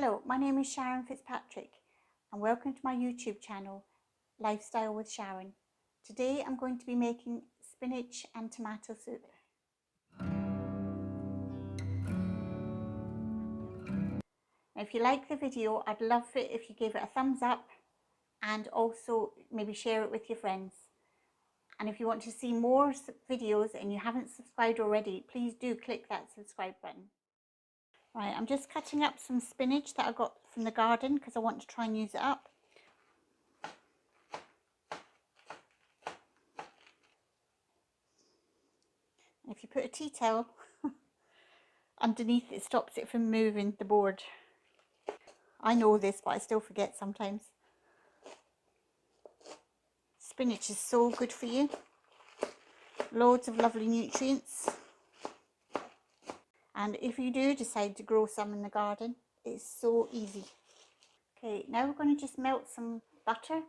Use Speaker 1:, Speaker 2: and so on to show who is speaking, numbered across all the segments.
Speaker 1: Hello, my name is Sharon Fitzpatrick and welcome to my YouTube channel, Lifestyle with Sharon. Today I'm going to be making spinach and tomato soup. Now, if you like the video, I'd love it if you gave it a thumbs up and also maybe share it with your friends. And if you want to see more videos and you haven't subscribed already, please do click that subscribe button. Right, I'm just cutting up some spinach that I got from the garden because I want to try and use it up. If you put a tea towel underneath, it stops it from moving the board. I know this, but I still forget sometimes. Spinach is so good for you. Loads of lovely nutrients. And if you do decide to grow some in the garden, it's so easy. Okay, now we're going to just melt some butter,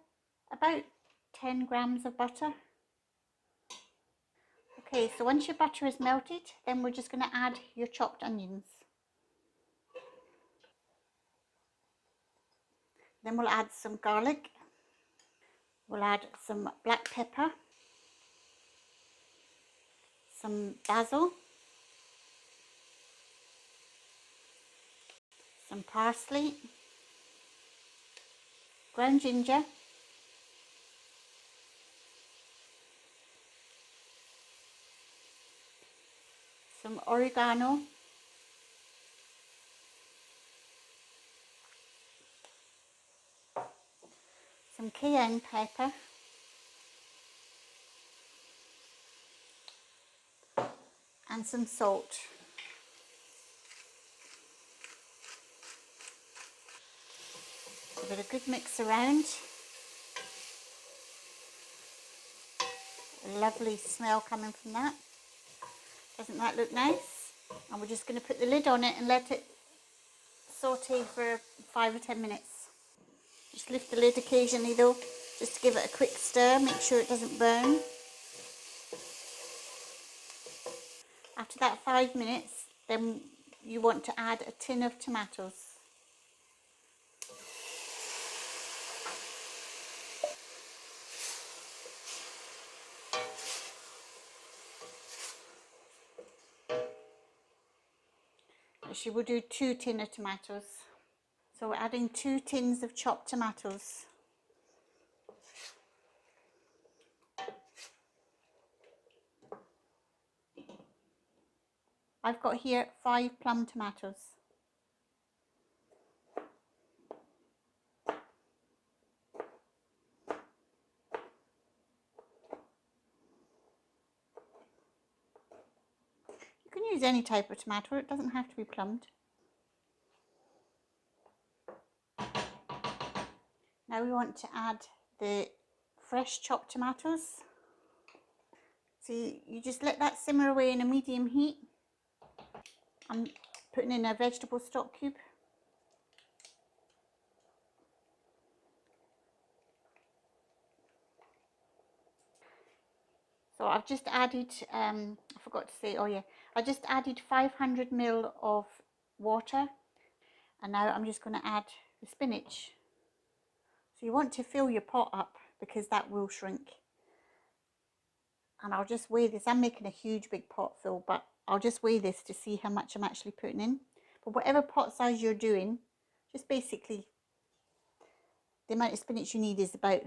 Speaker 1: about 10 grams of butter. Okay, so once your butter is melted, then we're just going to add your chopped onions. Then we'll add some garlic. We'll add some black pepper, some basil, some parsley, ground ginger, some oregano, some cayenne pepper, and some salt. Give it a good mix around. A lovely smell coming from that. Doesn't that look nice? And we're just going to put the lid on it and let it saute for 5 or 10 minutes. Just lift the lid occasionally though, just to give it a quick stir, make sure it doesn't burn. After that 5 minutes, then you want to add a tin of tomatoes. Actually, we'll do 2 tins of tomatoes. So we're adding 2 tins of chopped tomatoes. I've got here 5 plum tomatoes. You can use any type of tomato, it doesn't have to be plumbed. Now we want to add the fresh chopped tomatoes. So you just let that simmer away in a medium heat. I'm putting in a vegetable stock cube. So I've just added, I forgot to say, oh yeah, I just added 500 ml of water. And now I'm just going to add the spinach. So you want to fill your pot up because that will shrink. And I'll just weigh this. I'm making a huge big pot full, but I'll just weigh this to see how much I'm actually putting in. But whatever pot size you're doing, just basically the amount of spinach you need is about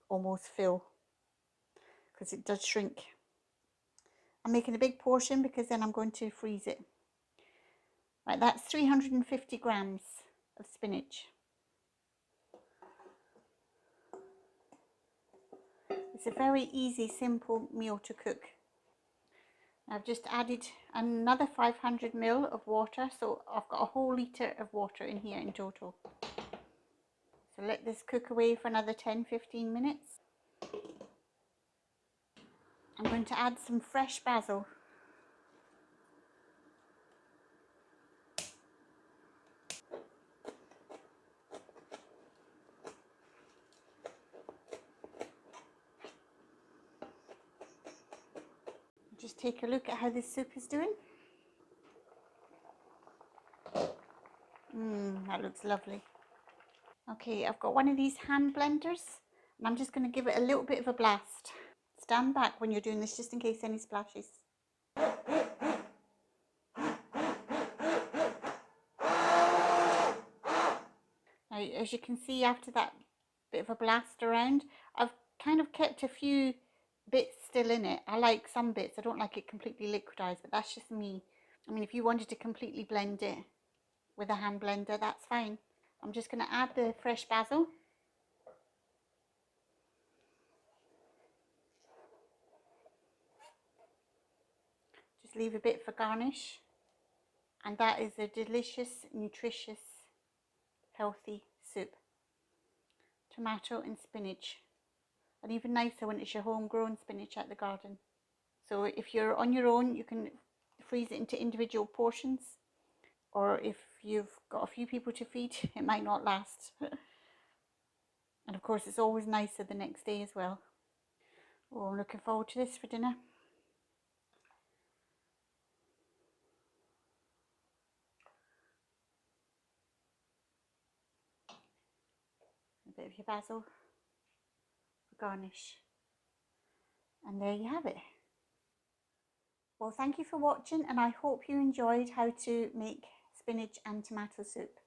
Speaker 1: almost full because it does shrink. I'm making a big portion because then I'm going to freeze it. Right, that's 350 grams of spinach. It's a very easy, simple meal to cook. I've just added another 500 ml of water, so I've got a whole litre of water in here in total. So let this cook away for another 10-15 minutes. I'm going to add some fresh basil. Just take a look at how this soup is doing. That looks lovely. Okay, I've got one of these hand blenders and I'm just going to give it a little bit of a blast. Stand back when you're doing this just in case any splashes. Now, as you can see, after that bit of a blast around, I've kind of kept a few bits still in it. I like some bits. I don't like it completely liquidized, but that's just me. I mean, if you wanted to completely blend it with a hand blender, that's fine. I'm just going to add the fresh basil. Just leave a bit for garnish. And that is a delicious, nutritious, healthy soup. Tomato and spinach. And even nicer when it's your homegrown spinach at the garden. So if you're on your own, you can freeze it into individual portions. Or if you've got a few people to feed, it might not last. And of course, it's always nicer the next day as well. Oh, I'm looking forward to this for dinner. A bit of your basil for garnish. And there you have it. Well, thank you for watching, and I hope you enjoyed how to make spinach and tomato soup.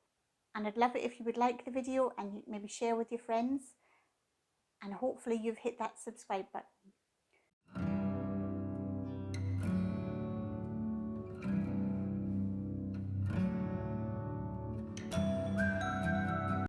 Speaker 1: And I'd love it if you would like the video and maybe share with your friends. And hopefully you've hit that subscribe button.